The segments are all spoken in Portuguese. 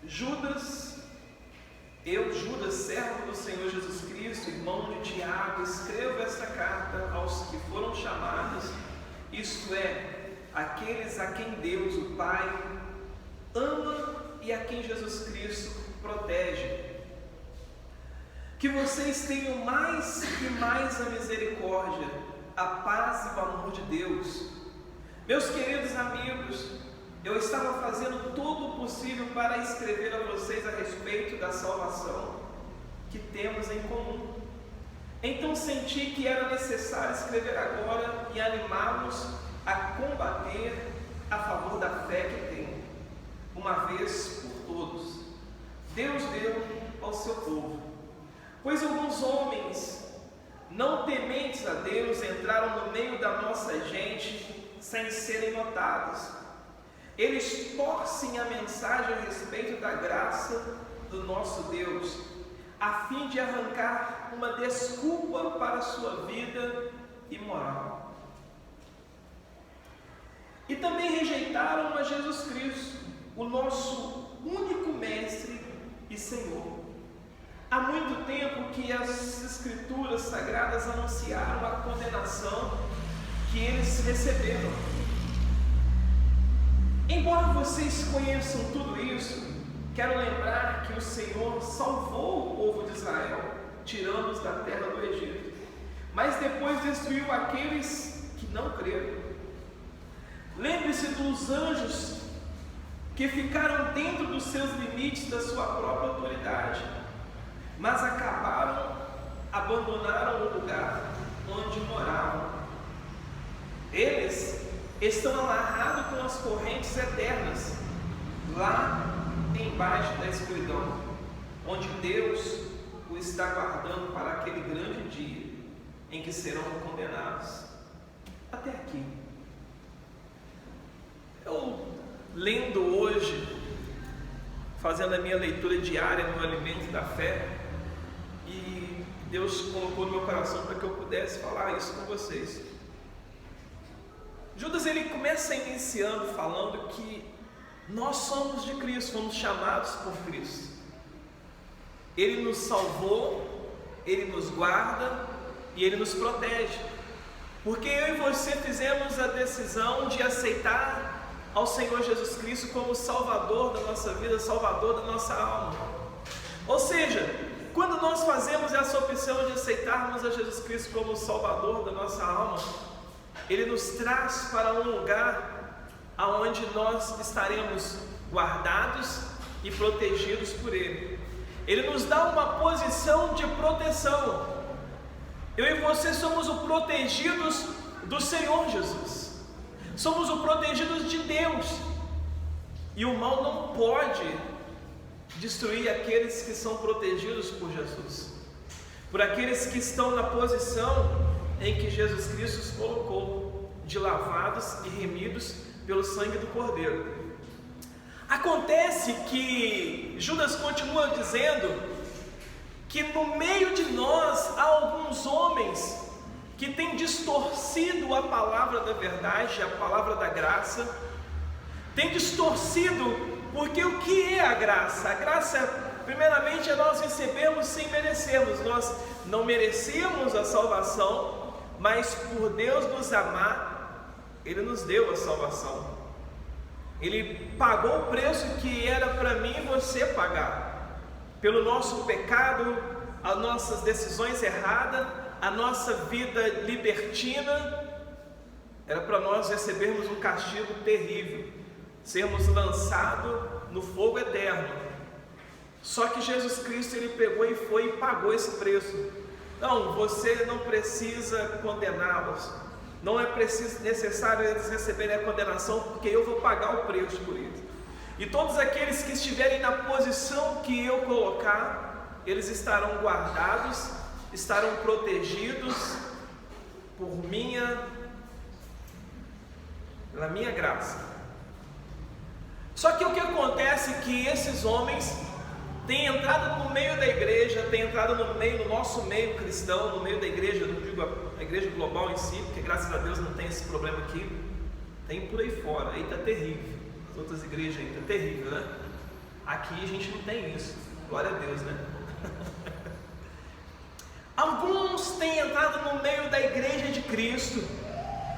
Judas, servo do Senhor Jesus Cristo, irmão de Tiago, escrevo esta carta aos que foram chamados, isto é, aqueles a quem Deus, o Pai, ama e a quem Jesus Cristo protege. Que vocês tenham mais e mais a misericórdia, a paz e o amor de Deus. Meus queridos amigos, eu estava fazendo todo o possível para escrever a vocês a respeito da salvação que temos em comum. Então senti que era necessário escrever agora e animá-los a combater a favor da fé que tem, uma vez por todos. Deus deu ao seu povo. Pois alguns homens não tementes a Deus entraram no meio da nossa gente sem serem notados. Eles torcem a mensagem a respeito da graça do nosso Deus, a fim de arrancar uma desculpa para a sua vida imoral. E também rejeitaram a Jesus Cristo, o nosso único Mestre e Senhor. Há muito tempo que as Escrituras Sagradas anunciaram a condenação que eles receberam. Embora vocês conheçam tudo isso, quero lembrar que o Senhor salvou o povo de Israel, tirando-os da terra do Egito, mas depois destruiu aqueles que não creram. Lembre-se dos anjos que ficaram dentro dos seus limites da sua própria autoridade, mas abandonaram o lugar onde moravam. Eles estão amarrados com as correntes eternas, lá embaixo da escuridão, onde Deus o está guardando para aquele grande dia em que serão condenados. Até aqui. Eu, lendo hoje, fazendo a minha leitura diária no Alimento da Fé, e Deus colocou no meu coração para que eu pudesse falar isso com vocês. Judas, ele começa iniciando falando que nós somos de Cristo, fomos chamados por Cristo. Ele nos salvou, Ele nos guarda e Ele nos protege, porque eu e você fizemos a decisão de aceitar ao Senhor Jesus Cristo como Salvador da nossa vida, Salvador da nossa alma. Ou seja, quando nós fazemos essa opção de aceitarmos a Jesus Cristo como Salvador da nossa alma, Ele nos traz para um lugar aonde nós estaremos guardados e protegidos por Ele. Ele nos dá uma posição de proteção. Eu e você somos os protegidos do Senhor Jesus. Somos os protegidos de Deus. E o mal não pode destruir aqueles que são protegidos por Jesus, por aqueles que estão na posição em que Jesus Cristo os colocou, de lavados e remidos pelo sangue do Cordeiro. Acontece que Judas continua dizendo que no meio de nós há alguns homens que têm distorcido a palavra da verdade, a palavra da graça, têm distorcido, porque o que é a graça? A graça, primeiramente, é nós recebermos sem merecermos. Nós não merecíamos a salvação, mas por Deus nos amar, Ele nos deu a salvação. Ele pagou o preço que era para mim e você pagar, pelo nosso pecado, as nossas decisões erradas, a nossa vida libertina. Era para nós recebermos um castigo terrível, sermos lançados no fogo eterno. Só que Jesus Cristo, Ele pegou e foi e pagou esse preço. Não, você não precisa condená-los, não é necessário eles receberem a condenação, porque eu vou pagar o preço por isso. E todos aqueles que estiverem na posição que eu colocar, eles estarão guardados, estarão protegidos pela minha graça. Só que o que acontece é que esses homens têm entrado no meio da igreja, têm entrado no nosso meio cristão, no meio da igreja, não digo a igreja global em si, porque graças a Deus não tem esse problema aqui, tem por aí fora, aí está terrível, as outras igrejas aí está terrível, né? Aqui a gente não tem isso, glória a Deus, né? Alguns têm entrado no meio da igreja de Cristo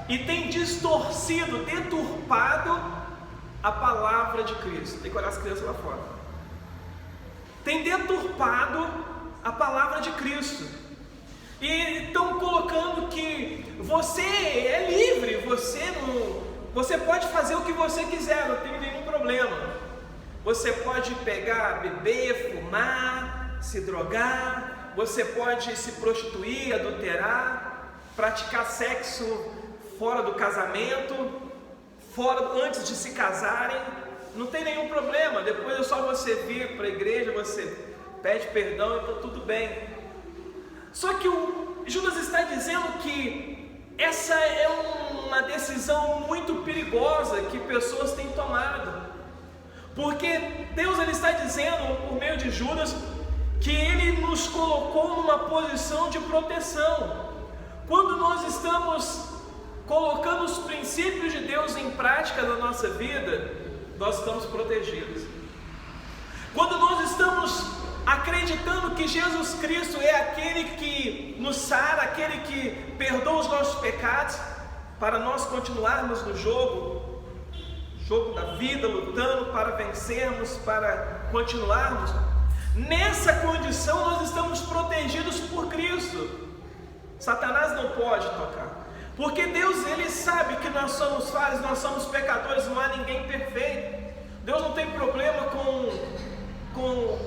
e têm distorcido, deturpado a palavra de Cristo. Tem que olhar as crianças lá fora. Tem deturpado a palavra de Cristo e estão colocando que você é livre, você pode fazer o que você quiser, não tem nenhum problema. Você pode pegar, beber, fumar, se drogar, você pode se prostituir, adulterar, praticar sexo fora do casamento, antes de se casarem, não tem nenhum problema. Depois é só você vir para a igreja, você pede perdão e está tudo bem. Só que o Judas está dizendo que essa é uma decisão muito perigosa que pessoas têm tomado, porque Deus ele está dizendo por meio de Judas que Ele nos colocou numa posição de proteção. Quando nós estamos colocando os princípios de Deus em prática na nossa vida, nós estamos protegidos. Quando nós estamos acreditando que Jesus Cristo é aquele que nos sara, aquele que perdoa os nossos pecados, para nós continuarmos no jogo da vida, lutando para vencermos, para continuarmos, nessa condição nós estamos protegidos por Cristo. Satanás não pode tocar, porque Deus ele sabe que nós somos falhos, nós somos pecadores, não há ninguém perfeito. Deus não tem problema com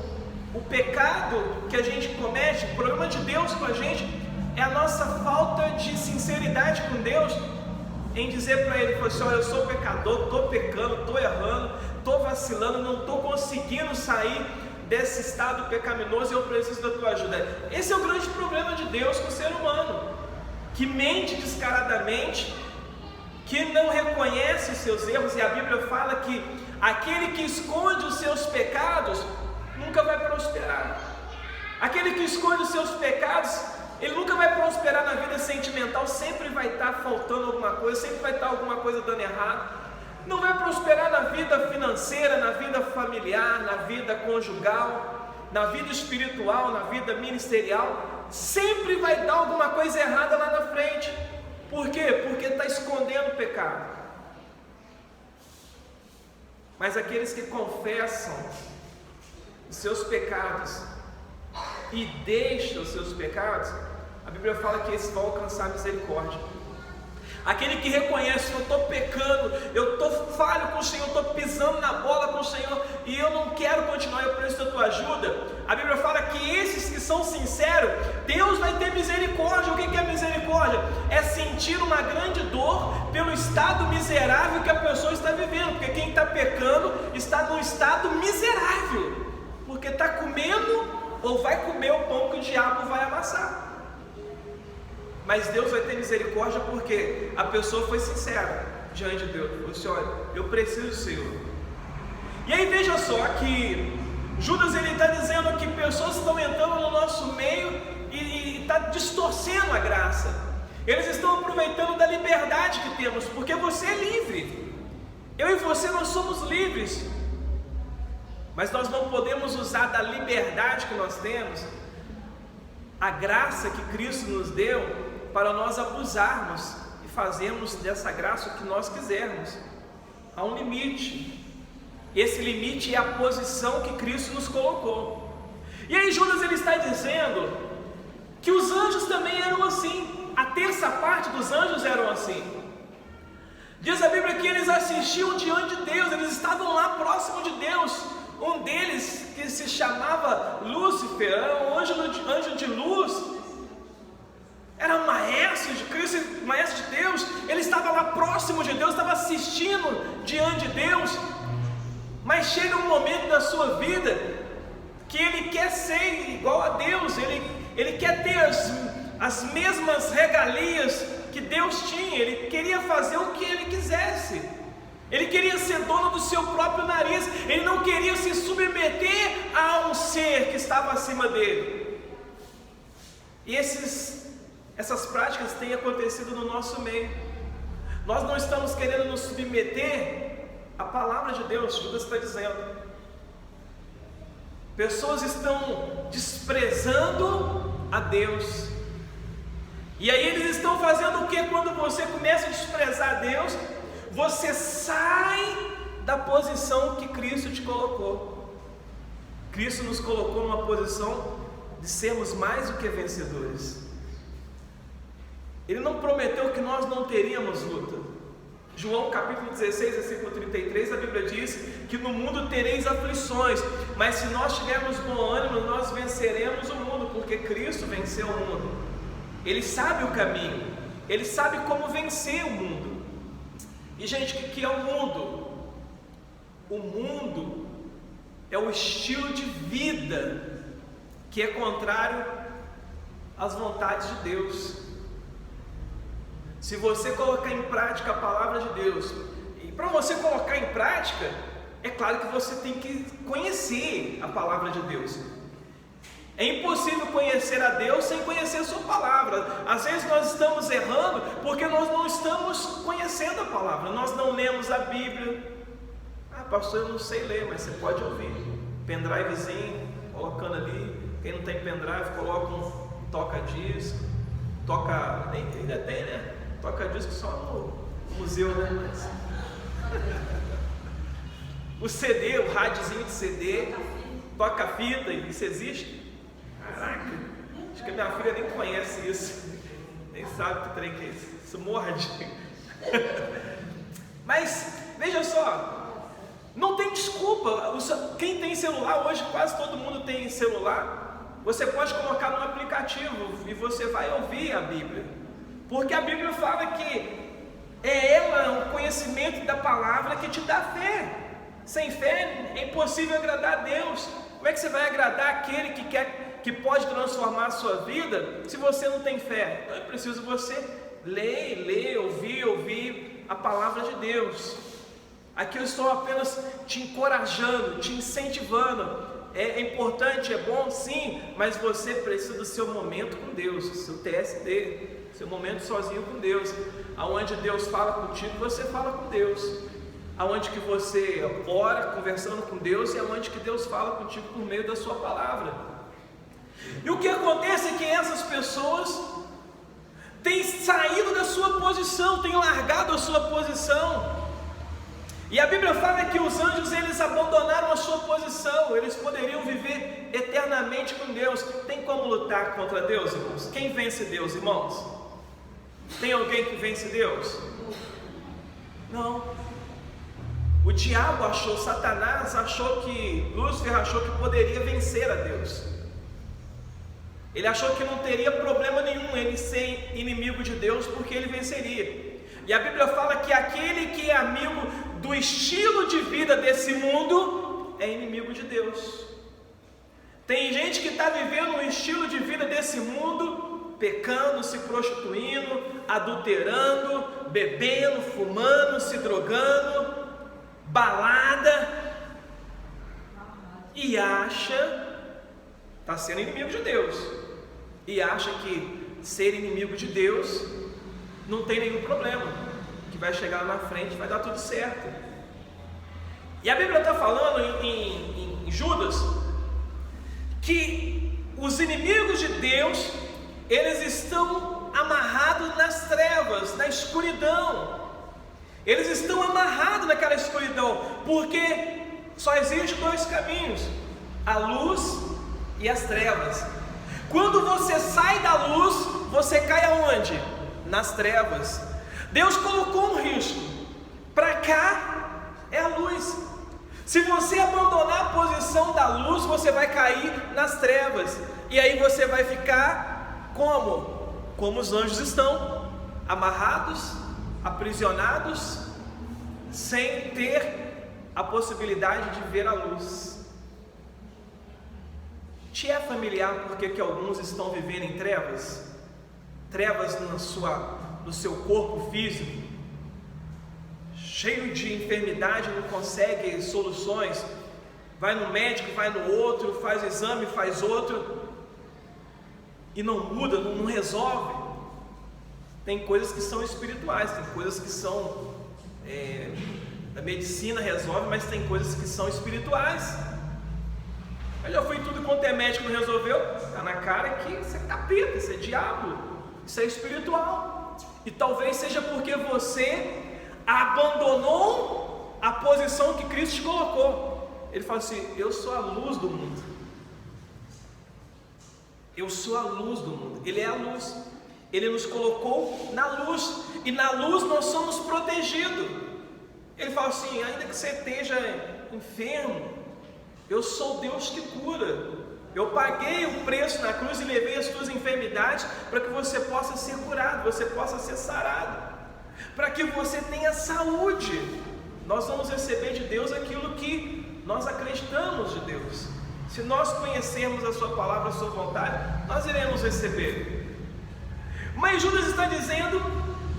o pecado que a gente comete. O problema de Deus com a gente é a nossa falta de sinceridade com Deus, em dizer para Ele, assim, olha, eu sou pecador, estou pecando, estou errando, estou vacilando, não estou conseguindo sair desse estado pecaminoso e eu preciso da tua ajuda. Esse é o grande problema de Deus com o ser humano, que mente descaradamente, que não reconhece os seus erros, e a Bíblia fala que aquele que esconde os seus pecados nunca vai prosperar. Aquele que esconde os seus pecados, ele nunca vai prosperar na vida sentimental, sempre vai estar faltando alguma coisa, sempre vai estar alguma coisa dando errado. Não vai prosperar na vida financeira, na vida familiar, na vida conjugal, na vida espiritual, na vida ministerial. Sempre vai dar alguma coisa errada lá na frente. Por quê? Porque está escondendo o pecado. Mas aqueles que confessam os seus pecados e deixam os seus pecados, a Bíblia fala que esses vão alcançar misericórdia. Aquele que reconhece, eu estou pecando, eu estou falho com o Senhor, eu estou pisando na bola com o Senhor e eu não quero continuar, eu preciso da tua ajuda. A Bíblia fala que esses que são sinceros, Deus vai ter misericórdia. O que é misericórdia? É sentir uma grande dor pelo estado miserável que a pessoa está vivendo, porque quem está pecando está num estado miserável, porque está comendo ou vai comer o pão que o diabo vai amassar. Mas Deus vai ter misericórdia porque a pessoa foi sincera diante de Deus. Falou assim, olha, eu preciso do Senhor. E aí veja só que Judas ele está dizendo que pessoas estão entrando no nosso meio e está distorcendo a graça. Eles estão aproveitando da liberdade que temos, porque você é livre. Eu e você nós somos livres. Mas nós não podemos usar da liberdade que nós temos, a graça que Cristo nos deu, para nós abusarmos e fazermos dessa graça o que nós quisermos. Há um limite. Esse limite é a posição que Cristo nos colocou. E aí Judas ele está dizendo que os anjos também eram assim. A terça parte dos anjos eram assim. Diz a Bíblia que eles assistiam diante de Deus, eles estavam lá próximo de Deus. Um deles, que se chamava Lúcifer, era um anjo de luz, era maestro de Cristo, maestro de Deus. Ele estava lá próximo de Deus, estava assistindo diante de Deus. Mas chega um momento da sua vida que ele quer ser igual a Deus, ele quer ter as mesmas regalias que Deus tinha. Ele queria fazer o que ele quisesse, ele queria ser dono do seu próprio nariz, ele não queria se submeter a um ser que estava acima dele. E essas práticas têm acontecido no nosso meio. Nós não estamos querendo nos submeter à palavra de Deus. Judas está dizendo, pessoas estão desprezando a Deus. E aí eles estão fazendo o que? Quando você começa a desprezar a Deus, você sai da posição que Cristo te colocou. Cristo nos colocou numa posição de sermos mais do que vencedores. Ele não prometeu que nós não teríamos luta. João capítulo 16, versículo 33, a Bíblia diz que no mundo tereis aflições, mas se nós tivermos bom ânimo, nós venceremos o mundo, porque Cristo venceu o mundo. Ele sabe o caminho, Ele sabe como vencer o mundo. E gente, o que é o mundo? O mundo é o estilo de vida que é contrário às vontades de Deus. Se você colocar em prática a palavra de Deus, e para você colocar em prática, é claro que você tem que conhecer a palavra de Deus. É impossível conhecer a Deus sem conhecer a sua palavra. Às vezes nós estamos errando porque nós não estamos conhecendo a palavra, nós não lemos a Bíblia. Ah, pastor, eu não sei ler, mas você pode ouvir. Pendrivezinho, colocando ali. Quem não tem pendrive, coloca um toca-disco. Ainda tem, né? Toca-disco só no museu, né? Mas... o CD, o rádiozinho de CD, toca-fita, isso existe? Caraca, acho que a minha filha nem conhece isso, nem sabe que trem que é isso, isso morde. Mas, veja só, não tem desculpa. Quem tem celular hoje, quase todo mundo tem celular. Você pode colocar no aplicativo e você vai ouvir a Bíblia, porque a Bíblia fala que é ela, o conhecimento da palavra, que te dá fé. Sem fé é impossível agradar a Deus. Como é que você vai agradar aquele que pode transformar a sua vida se você não tem fé? Então é preciso você ler, ouvir a palavra de Deus. Aqui eu estou apenas te encorajando, te incentivando. É importante, é bom sim, mas você precisa do seu momento com Deus, seu TSD, seu momento sozinho com Deus. Aonde Deus fala contigo, você fala com Deus. Aonde que você ora conversando com Deus, e aonde que Deus fala contigo por meio da sua palavra. E o que acontece é que essas pessoas têm saído da sua posição, têm largado a sua posição. E a Bíblia fala que os anjos, eles abandonaram a sua posição. Eles poderiam viver eternamente com Deus. Tem como lutar contra Deus, irmãos? Quem vence Deus, irmãos? Tem alguém que vence Deus? Não. O diabo achou, Satanás achou que, Lúcifer achou que poderia vencer a Deus. Ele achou que não teria problema nenhum ele ser inimigo de Deus, porque ele venceria. E a Bíblia fala que aquele que é amigo do estilo de vida desse mundo é inimigo de Deus. Tem gente que está vivendo um estilo de vida desse mundo, pecando, se prostituindo, adulterando, bebendo, fumando, se drogando, balada, e acha, está sendo inimigo de Deus, e acha que ser inimigo de Deus não tem nenhum problema, que vai chegar lá na frente, vai dar tudo certo. E a Bíblia está falando em Judas que os inimigos de Deus, eles estão amarrados nas trevas, na escuridão. Eles estão amarrados naquela escuridão, porque só existe dois caminhos: a luz e as trevas. Quando você sai da luz, você cai aonde? Nas trevas. Deus colocou um risco. Para cá é a luz. Se você abandonar a posição da luz, você vai cair nas trevas. E aí você vai ficar como? Como os anjos estão, amarrados, aprisionados, sem ter a possibilidade de ver a luz. Te é familiar porque que alguns estão vivendo em trevas? Trevas no seu corpo físico, cheio de enfermidade, não consegue soluções, vai no médico, vai no outro, faz exame, faz outro, e não muda, não resolve. Tem coisas que são espirituais, tem coisas que são a medicina resolve, mas tem coisas que são espirituais. Eu já fui em tudo quanto é médico, não resolveu. Está na cara que isso é capeta, isso é diabo, isso é espiritual. E talvez seja porque você abandonou a posição que Cristo te colocou. Ele fala assim: eu sou a luz do mundo. Eu sou a luz do mundo. Ele é a luz. Ele nos colocou na luz. E na luz nós somos protegidos. Ele fala assim: ainda que você esteja enfermo, eu sou Deus que cura. Eu paguei o preço na cruz e levei as tuas enfermidades para que você possa ser curado, você possa ser sarado, para que você tenha saúde. Nós vamos receber de Deus aquilo que nós acreditamos de Deus. Se nós conhecermos a sua palavra, a sua vontade, nós iremos receber. Mas Judas está dizendo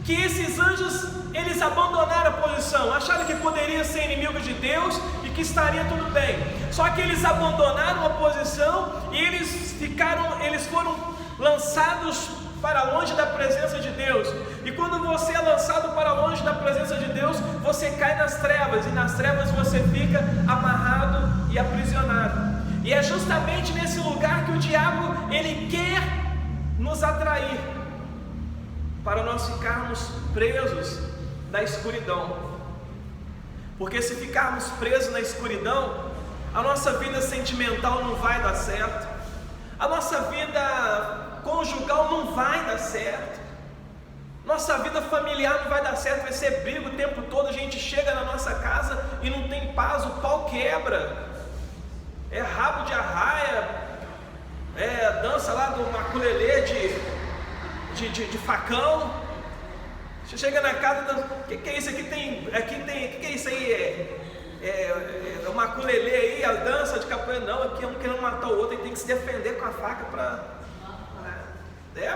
que esses anjos, eles abandonaram a posição, acharam que poderiam ser inimigos de Deus e que estaria tudo bem. Só que eles abandonaram a posição e eles foram lançados para longe da presença de Deus. E quando você é lançado para longe da presença de Deus, você cai nas trevas, e nas trevas você fica amarrado e aprisionado. E é justamente nesse lugar que o diabo, ele quer nos atrair, para nós ficarmos presos na escuridão. Porque se ficarmos presos na escuridão, a nossa vida sentimental não vai dar certo, a nossa vida conjugal não vai dar certo, nossa vida familiar não vai dar certo, vai ser briga o tempo todo. A gente chega na nossa casa e não tem paz, o pau quebra, é rabo de arraia, é dança lá do maculelê de facão. Você chega na casa, o que é isso aqui? O que é isso aí? É uma maculelê aí, a dança de capoeira. Não, aqui é um querendo matar o outro e tem que se defender com a faca para...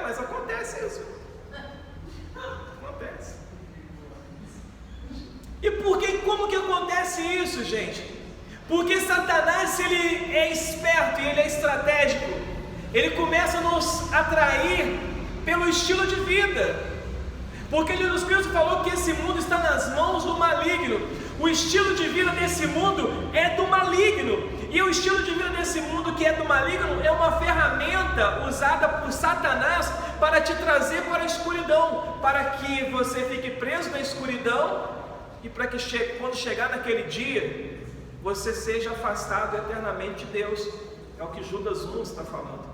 mas acontece isso. Acontece. E como que acontece isso, gente? Porque Satanás, ele é esperto e ele é estratégico. Ele começa a nos atrair pelo estilo de vida. Porque Jesus Cristo falou que esse mundo está nas mãos do maligno. O estilo de vida desse mundo é do maligno. E o estilo de vida desse mundo que é do maligno é uma ferramenta usada por Satanás para te trazer para a escuridão, para que você fique preso na escuridão e para que quando chegar naquele dia, você seja afastado eternamente de Deus. É o que Judas 1 está falando.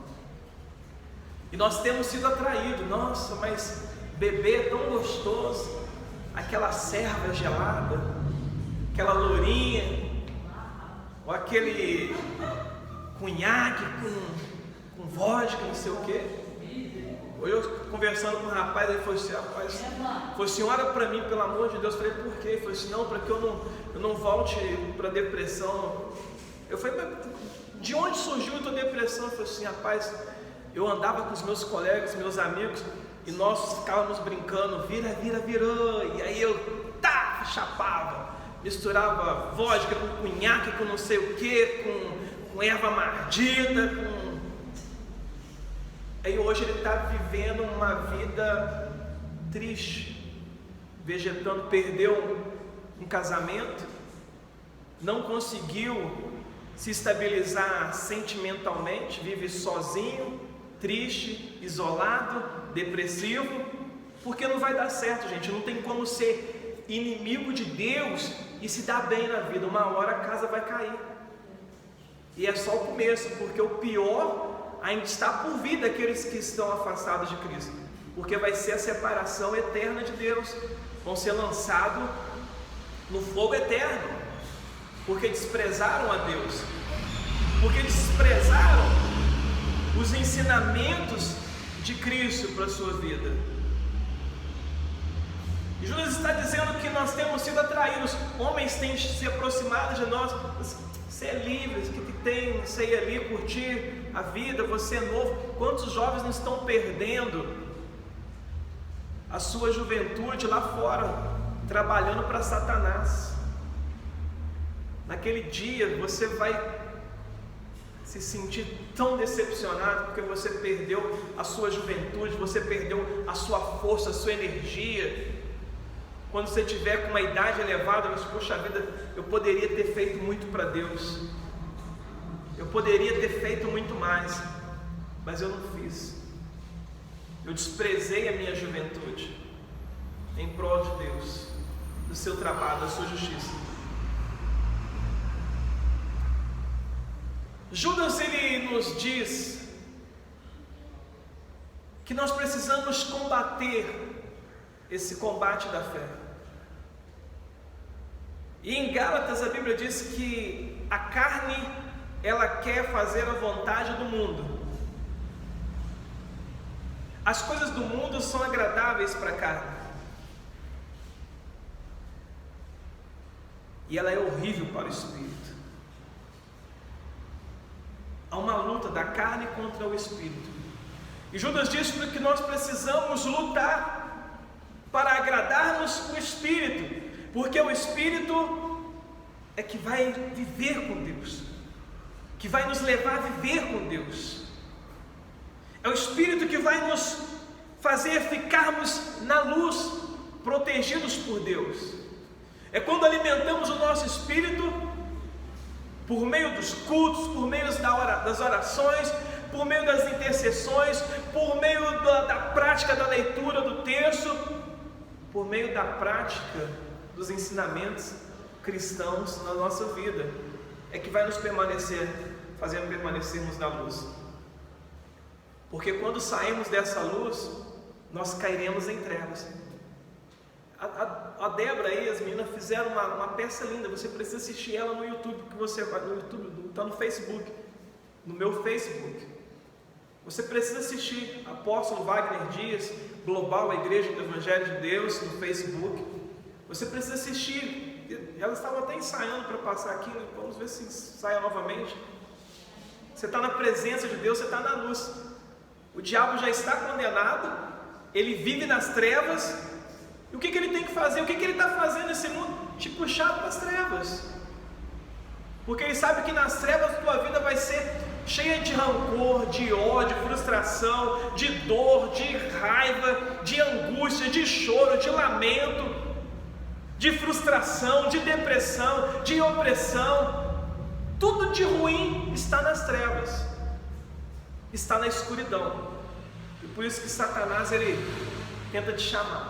E nós temos sido atraídos. Nossa, mas beber é tão gostoso. Aquela cerveja gelada, aquela lourinha, ou aquele cunhaque com vodka, não sei o quê. Hoje eu conversando com um rapaz, ele falou assim: rapaz, foi assim, ora para mim, pelo amor de Deus. Eu falei: por quê? Ele falou assim: não, para que eu não volte para depressão. Eu falei: mas de onde surgiu a tua depressão? Eu falei assim: rapaz, eu andava com os meus colegas, meus amigos, e nós ficávamos brincando, virou, e aí eu chapava, misturava vodka com cunhaque, com não sei o que, com erva mardita, Aí hoje ele está vivendo uma vida triste, vegetando, perdeu um casamento, não conseguiu se estabilizar sentimentalmente, vive sozinho, triste, isolado, depressivo, porque não vai dar certo, gente. Não tem como ser inimigo de Deus e se dar bem na vida. Uma hora a casa vai cair, e é só o começo, porque o pior ainda está por vir daqueles que estão afastados de Cristo, porque vai ser a separação eterna de Deus, vão ser lançados no fogo eterno, porque desprezaram a Deus, porque desprezaram os ensinamentos de Cristo para a sua vida. E Judas está dizendo que nós temos sido atraídos, homens têm se aproximado de nós. Você é livre, o que tem? Você ir ali curtir a vida, você é novo. Quantos jovens não estão perdendo a sua juventude lá fora, trabalhando para Satanás? Naquele dia você vai se sentir tão decepcionado, porque você perdeu a sua juventude, você perdeu a sua força, a sua energia. Quando você tiver com uma idade elevada, você, poxa vida, eu poderia ter feito muito para Deus, Eu poderia ter feito muito mais, mas eu não fiz. Eu desprezei a minha juventude em prol de Deus, do seu trabalho, da sua justiça. Judas, ele nos diz que nós precisamos combater esse combate da fé. E em Gálatas a Bíblia diz que a carne, ela quer fazer a vontade do mundo. As coisas do mundo são agradáveis para a carne. E ela é horrível para o espírito. Há uma luta da carne contra o espírito. E Judas diz que nós precisamos lutar para agradarmos o espírito. Porque o Espírito é que vai viver com Deus, que vai nos levar a viver com Deus. É o Espírito que vai nos fazer ficarmos na luz, protegidos por Deus. É quando alimentamos o nosso espírito, por meio dos cultos, por meio das orações, por meio das intercessões, por meio da prática da leitura do texto, por meio da prática dos ensinamentos cristãos na nossa vida, é que vai nos fazendo permanecermos na luz. Porque quando saímos dessa luz, nós cairemos em trevas. A Débora e as meninas fizeram uma peça linda. Você precisa assistir ela no YouTube, que você vai no YouTube, está no Facebook, no meu Facebook. Você precisa assistir. Apóstolo Wagner Dias, Global, a Igreja do Evangelho de Deus, no Facebook. Você precisa assistir. Elas estavam até ensaiando para passar aqui, né? Vamos ver se ensaia novamente. Você está na presença de Deus, você está na luz. O diabo já está condenado, ele vive nas trevas. E o que ele tem que fazer? O que ele está fazendo nesse mundo? Te puxar para as trevas. Porque ele sabe que nas trevas a tua vida vai ser cheia de rancor, de ódio, de frustração, de dor, de raiva, de angústia, de choro, de lamento, de frustração, de depressão, de opressão. Tudo de ruim está nas trevas, está na escuridão. E por isso que Satanás, ele tenta te chamar.